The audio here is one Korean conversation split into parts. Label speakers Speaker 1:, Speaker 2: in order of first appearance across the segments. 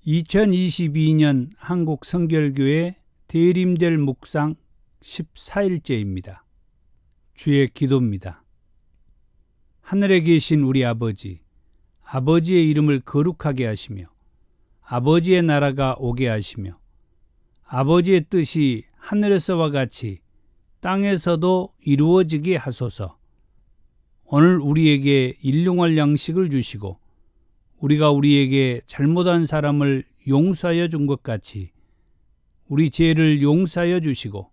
Speaker 1: 2022년 한국성결교회 대림절 묵상 14일째입니다. 주의 기도입니다. 하늘에 계신 우리 아버지, 아버지의 이름을 거룩하게 하시며 아버지의 나라가 오게 하시며 아버지의 뜻이 하늘에서와 같이 땅에서도 이루어지게 하소서. 오늘 우리에게 일용할 양식을 주시고 우리가 우리에게 잘못한 사람을 용서하여 준 것 같이 우리 죄를 용서하여 주시고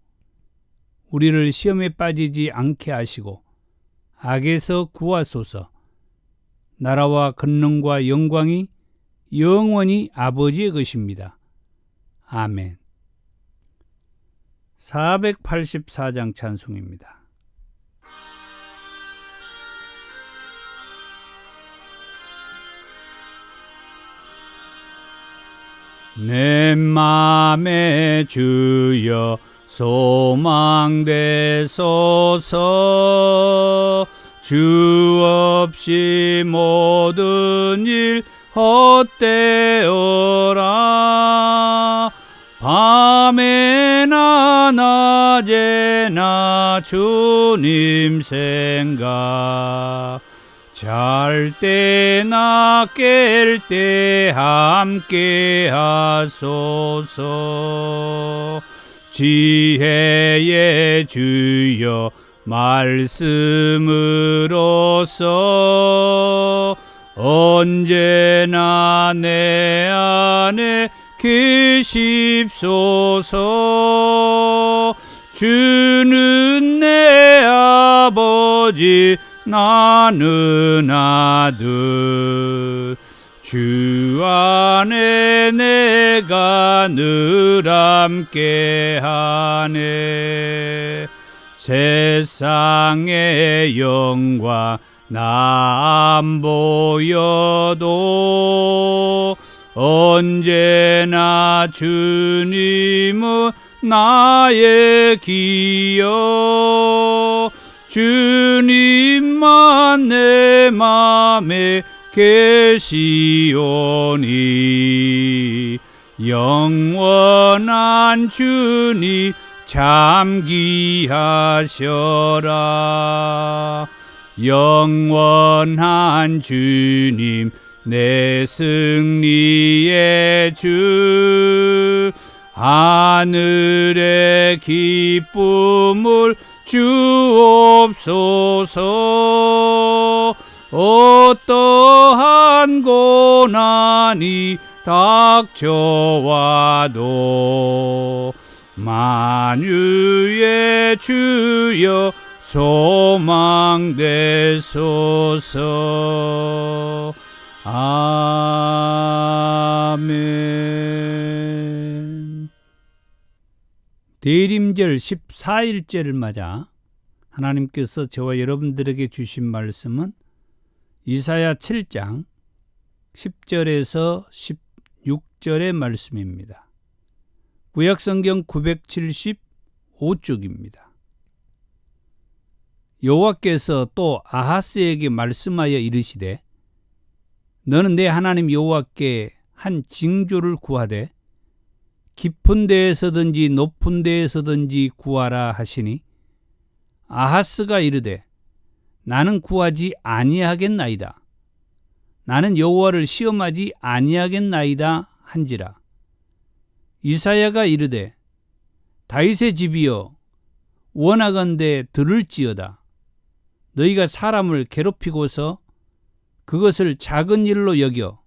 Speaker 1: 우리를 시험에 빠지지 않게 하시고 악에서 구하소서. 나라와 권능과 영광이 영원히 아버지의 것입니다. 아멘. 484장 찬송입니다. 내 맘에 주여 소망되소서. 주 없이 모든 일 헛되어라. 밤에나 낮에나 주님 생각, 잘 때나 깰 때 함께 하소서. 지혜의 주여 말씀으로써 언제나 내 안에 계십소서. 주는 내 아버지, 나는 아들. 주 안에 내가 늘 함께하네. 세상의 영광 나 안 보여도 언제나 주님은 나의 기여. 주님만 내 맘에 계시오니 영원한 주님 참 귀하셔라. 영원한 주님 내 승리의 주, 하늘의 기쁨을 주옵소서. 어떠한 고난이 닥쳐와도 만유의 주여 소망되소서. 아멘. 대림절 14일째를 맞아 하나님께서 저와 여러분들에게 주신 말씀은 이사야 7장 10절에서 16절의 말씀입니다. 구약성경 975쪽입니다. 여호와께서 또 아하스에게 말씀하여 이르시되, 너는 내 하나님 여호와께 한 징조를 구하되 깊은 데에서든지 높은 데에서든지 구하라 하시니, 아하스가 이르되 나는 구하지 아니하겠나이다. 나는 여호와를 시험하지 아니하겠나이다 한지라. 이사야가 이르되 다윗의 집이여 원하건대 들을지어다. 너희가 사람을 괴롭히고서 그것을 작은 일로 여겨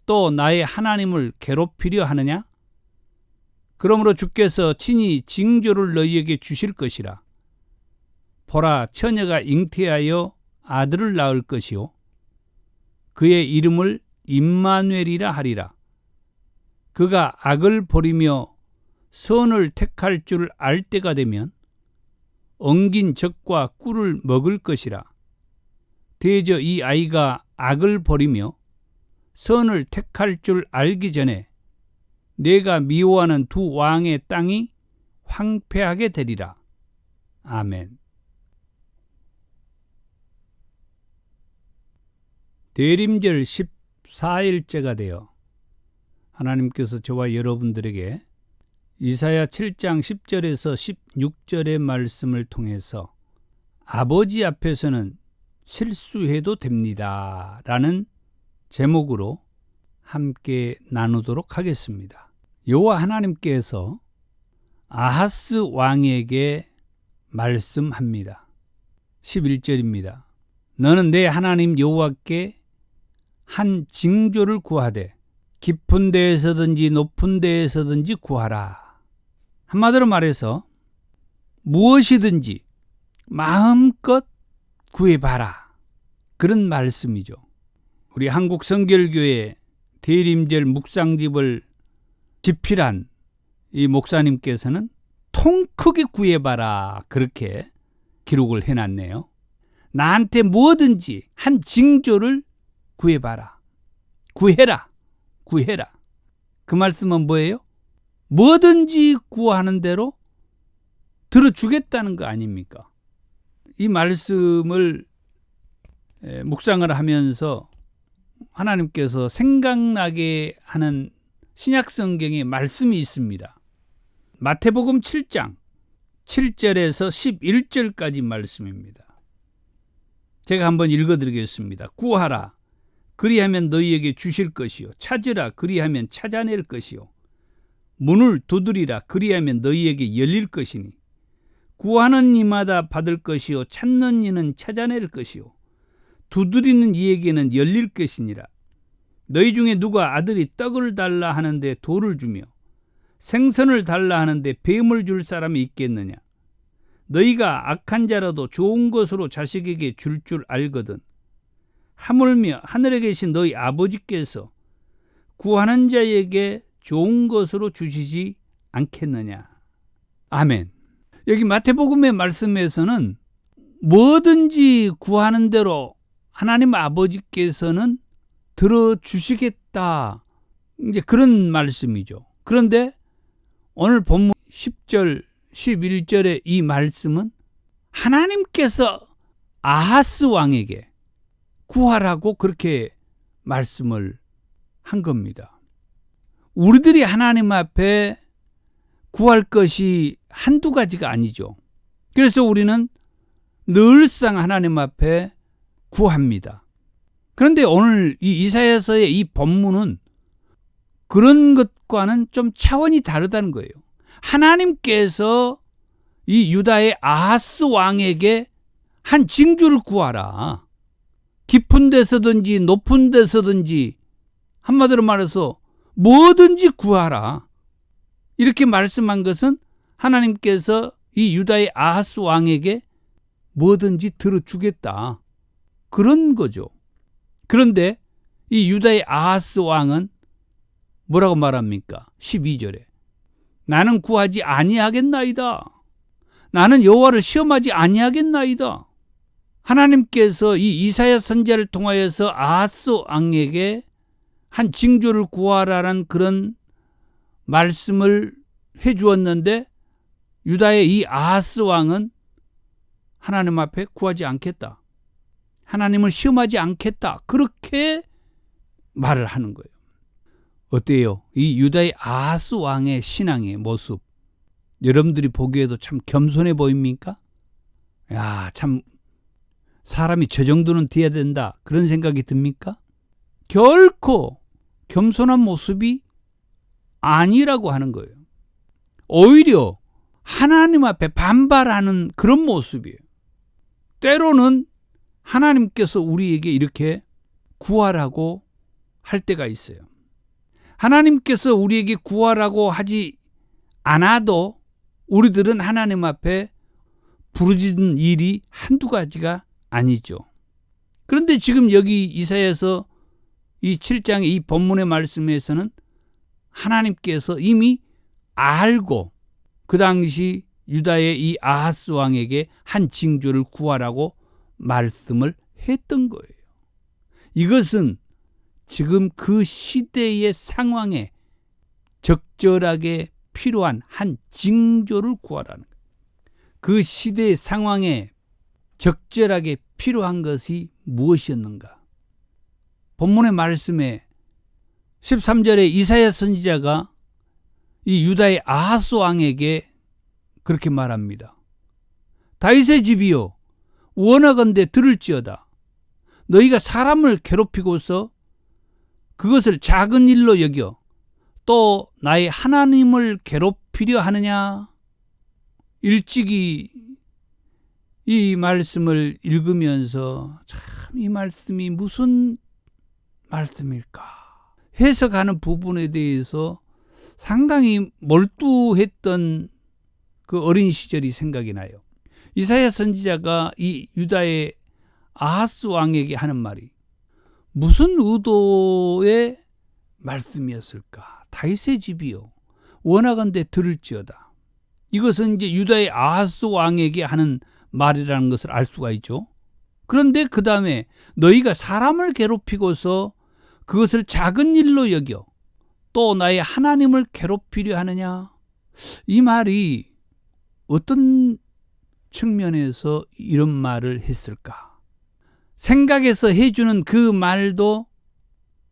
Speaker 1: 또 나의 하나님을 괴롭히려 하느냐? 그러므로 주께서 친히 징조를 너희에게 주실 것이라. 보라, 처녀가 잉태하여 아들을 낳을 것이요 그의 이름을 임마누엘이라 하리라. 그가 악을 버리며 선을 택할 줄 알 때가 되면 엉긴 젖과 꿀을 먹을 것이라. 대저 이 아이가 악을 버리며 선을 택할 줄 알기 전에 내가 미워하는 두 왕의 땅이 황폐하게 되리라. 아멘. 대림절 14일째가 되어 하나님께서 저와 여러분들에게 이사야 7장 10절에서 16절의 말씀을 통해서 아버지 앞에서는 실수해도 됩니다 라는 제목으로 함께 나누도록 하겠습니다. 여호와 하나님께서 아하스 왕에게 말씀합니다. 11절입니다. 너는 내 하나님 여호와께 한 징조를 구하되 깊은 데에서든지 높은 데에서든지 구하라. 한마디로 말해서 무엇이든지 마음껏 구해봐라. 그런 말씀이죠. 우리 한국성결교회 대림절 묵상집을 집필한 이 목사님께서는 통 크게 구해봐라. 그렇게 기록을 해놨네요. 나한테 뭐든지 한 징조를 구해봐라. 구해라. 구해라. 그 말씀은 뭐예요? 뭐든지 구하는 대로 들어주겠다는 거 아닙니까? 이 말씀을 묵상을 하면서 하나님께서 생각나게 하는 신약성경의 말씀이 있습니다. 마태복음 7장 7절에서 11절까지 말씀입니다. 제가 한번 읽어드리겠습니다. 구하라. 그리하면 너희에게 주실 것이요. 찾으라. 그리하면 찾아낼 것이요. 문을 두드리라. 그리하면 너희에게 열릴 것이니. 구하는 이마다 받을 것이요. 찾는 이는 찾아낼 것이요. 두드리는 이에게는 열릴 것이니라. 너희 중에 누가 아들이 떡을 달라 하는데 돌을 주며 생선을 달라 하는데 뱀을 줄 사람이 있겠느냐. 너희가 악한 자라도 좋은 것으로 자식에게 줄 알거든. 하물며 하늘에 계신 너희 아버지께서 구하는 자에게 좋은 것으로 주시지 않겠느냐. 아멘. 여기 마태복음의 말씀에서는 뭐든지 구하는 대로 하나님 아버지께서는 들어주시겠다. 이제 그런 말씀이죠. 그런데 오늘 본문 10절, 11절의 이 말씀은 하나님께서 아하스 왕에게 구하라고 그렇게 말씀을 한 겁니다. 우리들이 하나님 앞에 구할 것이 한두 가지가 아니죠. 그래서 우리는 늘상 하나님 앞에 구합니다. 그런데 오늘 이 이사야서의 이 본문은 그런 것과는 좀 차원이 다르다는 거예요. 하나님께서 이 유다의 아하스 왕에게 한 징조를 구하라. 깊은 데서든지 높은 데서든지 한마디로 말해서 뭐든지 구하라. 이렇게 말씀한 것은 하나님께서 이 유다의 아하스 왕에게 뭐든지 들어주겠다. 그런 거죠. 그런데 이 유다의 아하스 왕은 뭐라고 말합니까? 12절에 나는 구하지 아니하겠나이다. 나는 여호와를 시험하지 아니하겠나이다. 하나님께서 이 이사야 선지자를 통하여서 아하스 왕에게 한 징조를 구하라는 그런 말씀을 해 주었는데 유다의 이 아하스 왕은 하나님 앞에 구하지 않겠다. 하나님을 시험하지 않겠다. 그렇게 말을 하는 거예요. 어때요? 이 유다의 아하스 왕의 신앙의 모습 여러분들이 보기에도 참 겸손해 보입니까? 야, 참 사람이 저 정도는 돼야 된다. 그런 생각이 듭니까? 결코 겸손한 모습이 아니라고 하는 거예요. 오히려 하나님 앞에 반발하는 그런 모습이에요. 때로는 하나님께서 우리에게 이렇게 구하라고 할 때가 있어요. 하나님께서 우리에게 구하라고 하지 않아도 우리들은 하나님 앞에 부르짖는 일이 한두 가지가 아니죠. 그런데 지금 여기 이사야서 이 7장의 이 본문의 말씀에서는 하나님께서 이미 알고 그 당시 유다의 이 아하스 왕에게 한 징조를 구하라고 말씀을 했던 거예요. 이것은 지금 그 시대의 상황에 적절하게 필요한 한 징조를 구하라는 거예요. 그 시대의 상황에 적절하게 필요한 것이 무엇이었는가? 본문의 말씀에 13절에 이사야 선지자가 이 유다의 아하스 왕에게 그렇게 말합니다. 다윗의 집이여 원하건대 들을지어다. 너희가 사람을 괴롭히고서 그것을 작은 일로 여겨 또 나의 하나님을 괴롭히려 하느냐. 일찍이 이 말씀을 읽으면서 참 이 말씀이 무슨 말씀일까 해석하는 부분에 대해서 상당히 몰두했던 그 어린 시절이 생각이 나요. 이사야 선지자가 이 유다의 아하스 왕에게 하는 말이 무슨 의도의 말씀이었을까? 다윗의 집이요 원하건대 들을지어다. 이것은 이제 유다의 아하스 왕에게 하는 말이라는 것을 알 수가 있죠. 그런데 그 다음에 너희가 사람을 괴롭히고서 그것을 작은 일로 여겨 또 나의 하나님을 괴롭히려 하느냐. 이 말이 어떤 측면에서 이런 말을 했을까? 생각해서 해주는 그 말도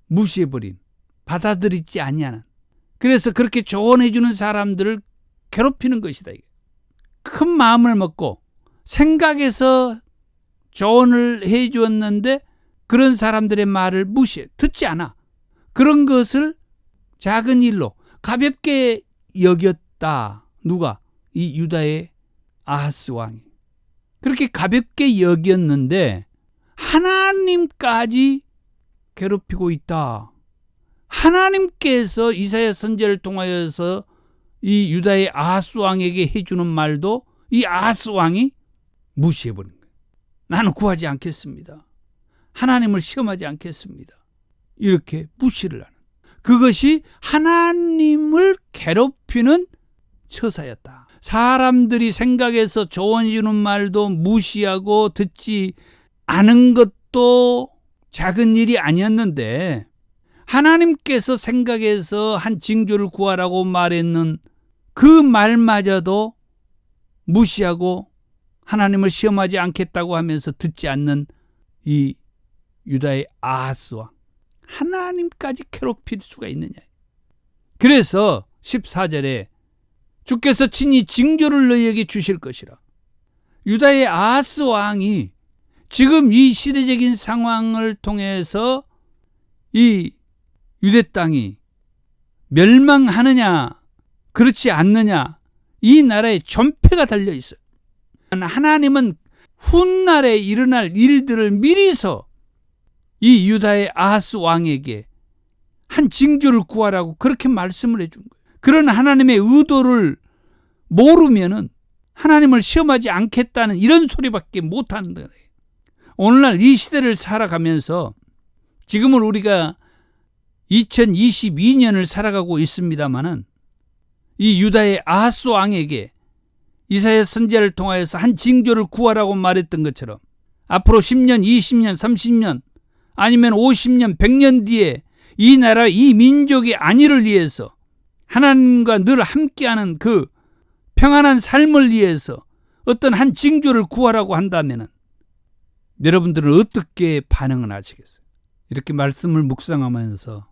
Speaker 1: 무시해버린, 받아들이지 아니하는, 그래서 그렇게 조언해주는 사람들을 괴롭히는 것이다. 큰 마음을 먹고 생각해서 조언을 해주었는데 그런 사람들의 말을 무시해, 듣지 않아. 그런 것을 작은 일로 가볍게 여겼다. 누가? 이 유다의 아하스 왕이. 그렇게 가볍게 여겼는데 하나님까지 괴롭히고 있다. 하나님께서 이사야 선지자를 통하여서 이 유다의 아하스 왕에게 해주는 말도 이 아하스 왕이 무시해버린 거예요. 나는 구하지 않겠습니다. 하나님을 시험하지 않겠습니다. 이렇게 무시를 하는. 그것이 하나님을 괴롭히는 처사였다. 사람들이 생각해서 조언해 주는 말도 무시하고 듣지 않은 것도 작은 일이 아니었는데 하나님께서 생각해서 한 징조를 구하라고 말했는 그 말마저도 무시하고 하나님을 시험하지 않겠다고 하면서 듣지 않는 이 유다의 아하스 왕. 하나님까지 괴롭힐 수가 있느냐. 그래서 14절에 주께서 친히 징조를 너희에게 주실 것이라. 유다의 아하스 왕이 지금 이 시대적인 상황을 통해서 이 유대 땅이 멸망하느냐 그렇지 않느냐 이 나라에 존폐가 달려 있어요. 하나님은 훗날에 일어날 일들을 미리서 이 유다의 아하스 왕에게 한 징조를 구하라고 그렇게 말씀을 해준 거예요. 그런 하나님의 의도를 모르면은 하나님을 시험하지 않겠다는 이런 소리밖에 못하는 거예요. 오늘날 이 시대를 살아가면서 지금은 우리가 2022년을 살아가고 있습니다마는 이 유다의 아하스 왕에게 이사야 선지자를 통하여서 한 징조를 구하라고 말했던 것처럼 앞으로 10년, 20년, 30년 아니면 50년, 100년 뒤에 이 나라, 이 민족의 안위를 위해서 하나님과 늘 함께하는 그 평안한 삶을 위해서 어떤 한 징조를 구하라고 한다면 여러분들은 어떻게 반응을 하시겠어요? 이렇게 말씀을 묵상하면서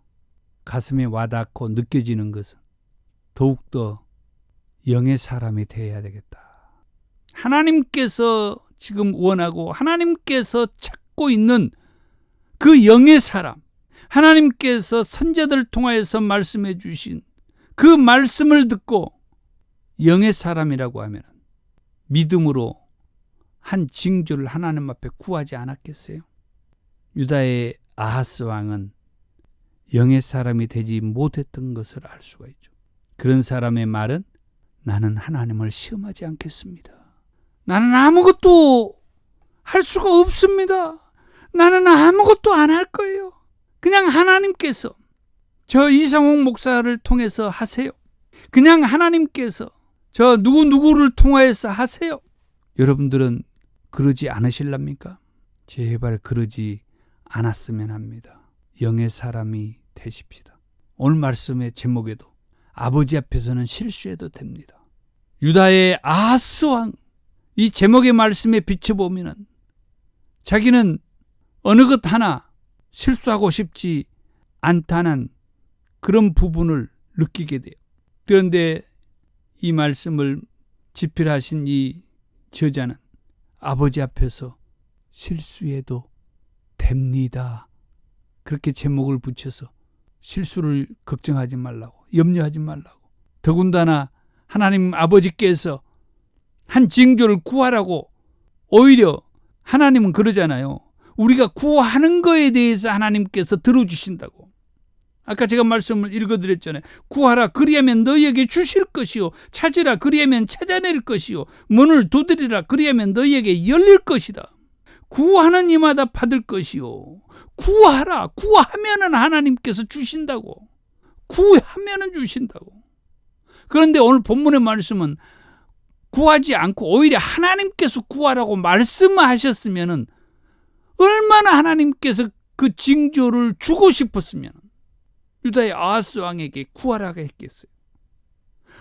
Speaker 1: 가슴에 와닿고 느껴지는 것은 더욱더 영의 사람이 되어야 되겠다. 하나님께서 지금 원하고 하나님께서 찾고 있는 그 영의 사람, 하나님께서 선지자들을 통하여서 말씀해 주신 그 말씀을 듣고 영의 사람이라고 하면 믿음으로 한 징조를 하나님 앞에 구하지 않았겠어요? 유다의 아하스 왕은 영의 사람이 되지 못했던 것을 알 수가 있죠. 그런 사람의 말은 나는 하나님을 시험하지 않겠습니다. 나는 아무것도 할 수가 없습니다. 나는 아무것도 안 할 거예요. 그냥 하나님께서 저 이상홍 목사를 통해서 하세요. 그냥 하나님께서 저 누구누구를 통하여서 하세요. 여러분들은 그러지 않으실랍니까? 제발 그러지 않았으면 합니다. 영의 사람이 되십시다. 오늘 말씀의 제목에도 아버지 앞에서는 실수해도 됩니다. 유다의 아하스 왕, 이 제목의 말씀에 비춰보면 자기는 어느 것 하나 실수하고 싶지 않다는 그런 부분을 느끼게 돼요. 그런데 이 말씀을 집필하신 이 저자는 아버지 앞에서 실수해도 됩니다. 그렇게 제목을 붙여서 실수를 걱정하지 말라고, 염려하지 말라고. 더군다나 하나님 아버지께서 한 징조를 구하라고, 오히려 하나님은 그러잖아요. 우리가 구하는 거에 대해서 하나님께서 들어주신다고. 아까 제가 말씀을 읽어드렸잖아요. 구하라 그리하면 너희에게 주실 것이요, 찾으라 그리하면 찾아낼 것이요, 문을 두드리라 그리하면 너희에게 열릴 것이다. 구하는 이마다 받을 것이요. 구하면은 하나님께서 주신다고. 구하면은 주신다고. 그런데 오늘 본문의 말씀은 구하지 않고 오히려 하나님께서 구하라고 말씀하셨으면은 얼마나 하나님께서 그 징조를 주고 싶었으면 유다의 아하스 왕에게 구하라고 했겠어요.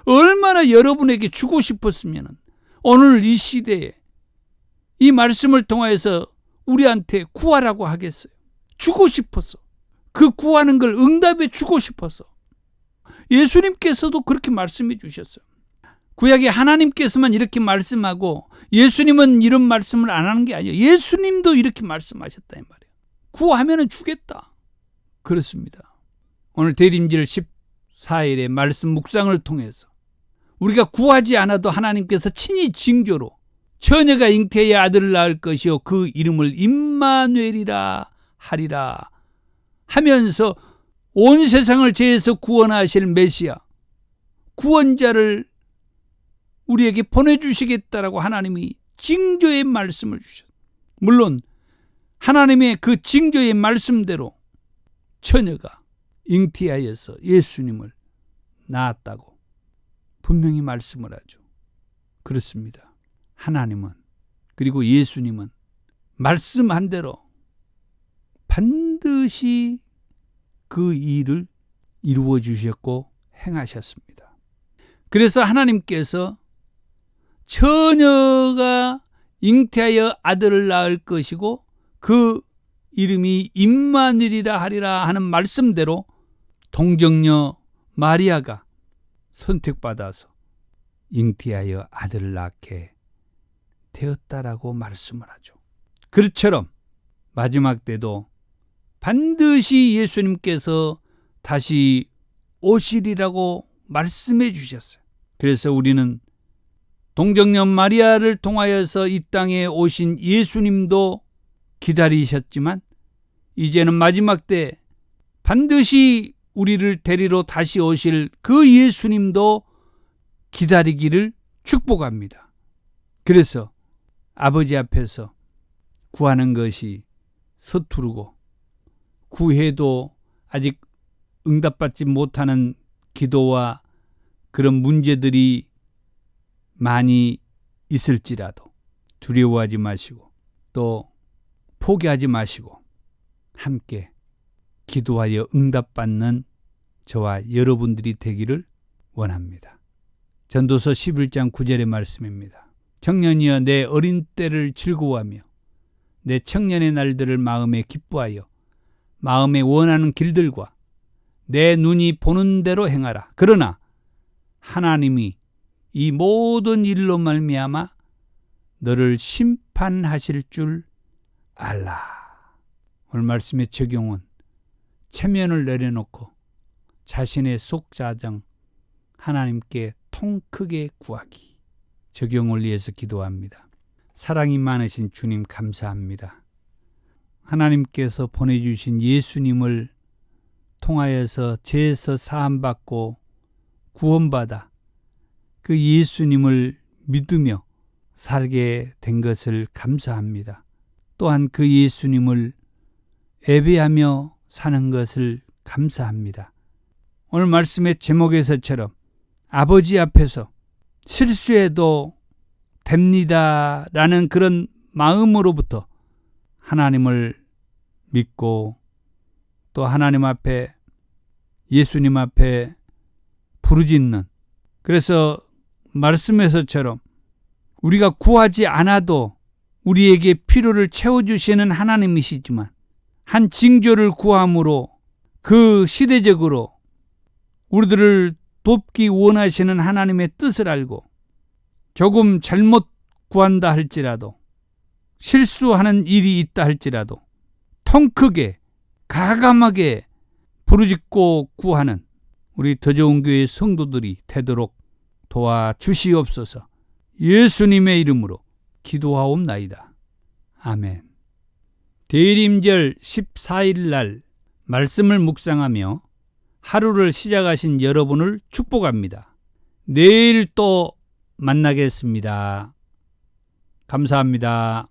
Speaker 1: 얼마나 여러분에게 주고 싶었으면 오늘 이 시대에 이 말씀을 통해서 우리한테 구하라고 하겠어요. 주고 싶어서. 그 구하는 걸 응답해 주고 싶어서. 예수님께서도 그렇게 말씀해 주셨어요. 구약에 하나님께서만 이렇게 말씀하고 예수님은 이런 말씀을 안 하는 게 아니에요. 예수님도 이렇게 말씀하셨다 이 말이에요. 구하면 주겠다. 그렇습니다. 오늘 대림절 14일의 말씀 묵상을 통해서 우리가 구하지 않아도 하나님께서 친히 징조로 처녀가 잉태의 아들을 낳을 것이요 그 이름을 임마누엘이라 하리라 하면서 온 세상을 죄에서 구원하실 메시아, 구원자를 우리에게 보내주시겠다라고 하나님이 징조의 말씀을 주셨어요. 물론 하나님의 그 징조의 말씀대로 처녀가 잉태하여서 예수님을 낳았다고 분명히 말씀을 하죠. 그렇습니다. 하나님은, 그리고 예수님은 말씀한 대로 반드시 그 일을 이루어 주셨고 행하셨습니다. 그래서 하나님께서 처녀가 잉태하여 아들을 낳을 것이고 그 이름이 임마누엘이라 하리라 하는 말씀대로 동정녀 마리아가 선택받아서 잉태하여 아들을 낳게 되었다라고 말씀을 하죠. 그처럼 마지막 때도 반드시 예수님께서 다시 오시리라고 말씀해 주셨어요. 그래서 우리는 동정녀 마리아를 통하여서 이 땅에 오신 예수님도 기다리셨지만 이제는 마지막 때 반드시 우리를 데리러 다시 오실 그 예수님도 기다리기를 축복합니다. 그래서 아버지 앞에서 구하는 것이 서투르고 구해도 아직 응답받지 못하는 기도와 그런 문제들이 많이 있을지라도 두려워하지 마시고 또 포기하지 마시고 함께 기도하여 응답받는 저와 여러분들이 되기를 원합니다. 전도서 11장 9절의 말씀입니다. 청년이여 내 어린 때를 즐거워하며 내 청년의 날들을 마음에 기뻐하여 마음에 원하는 길들과 내 눈이 보는 대로 행하라. 그러나 하나님이 이 모든 일로 말미암아 너를 심판하실 줄 알라. 오늘 말씀의 적용은 체면을 내려놓고 자신의 속사정 하나님께 통 크게 구하기. 적용을 위해서 기도합니다. 사랑이 많으신 주님 감사합니다. 하나님께서 보내주신 예수님을 통하여서 죄에서 사함받고 구원받아 그 예수님을 믿으며 살게 된 것을 감사합니다. 또한 그 예수님을 예배하며 사는 것을 감사합니다. 오늘 말씀의 제목에서처럼 아버지 앞에서 실수해도 됩니다라는 그런 마음으로부터 하나님을 믿고 또 하나님 앞에 예수님 앞에 부르짖는, 그래서 말씀에서처럼 우리가 구하지 않아도 우리에게 필요를 채워주시는 하나님이시지만 한 징조를 구함으로 그 시대적으로 우리들을 돕기 원하시는 하나님의 뜻을 알고 조금 잘못 구한다 할지라도, 실수하는 일이 있다 할지라도 통 크게 가감하게 부르짖고 구하는 우리 더 좋은 교회 성도들이 되도록 도와주시옵소서. 예수님의 이름으로 기도하옵나이다. 아멘. 대림절 14일 날 말씀을 묵상하며 하루를 시작하신 여러분을 축복합니다. 내일 또 만나겠습니다. 감사합니다.